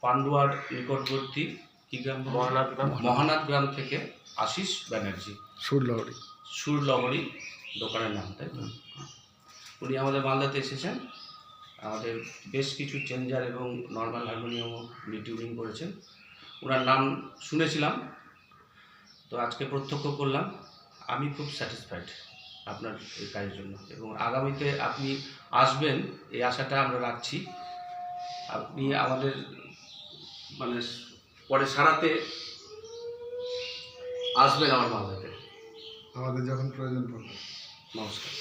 পান্ডুয়ার নিকটবর্তী কি গ্রাম? মহানাথ গ্রাম থেকে আশিস ব্যানার্জি, সুরলহরী দোকানের নাম, তাই তো? উনি আমাদের মালদাতে এসেছেন, আমাদের বেশ কিছু চেঞ্জার এবং নর্মাল হারমোনিয়ামও উনি টিউনিং করেছেন। ওনার নাম শুনেছিলাম, তো আজকে প্রত্যক্ষ করলাম। আমি খুব স্যাটিসফাইড আপনার এই কাজের জন্য, এবং আগামীতে আপনি আসবেন এই আশাটা আমরা রাখছি। আপনি আমাদের মানে পরে সারাতে আসবেন আমার মালদাতে, আমাদের যখন প্রয়োজন পড়বে। নমস্কার।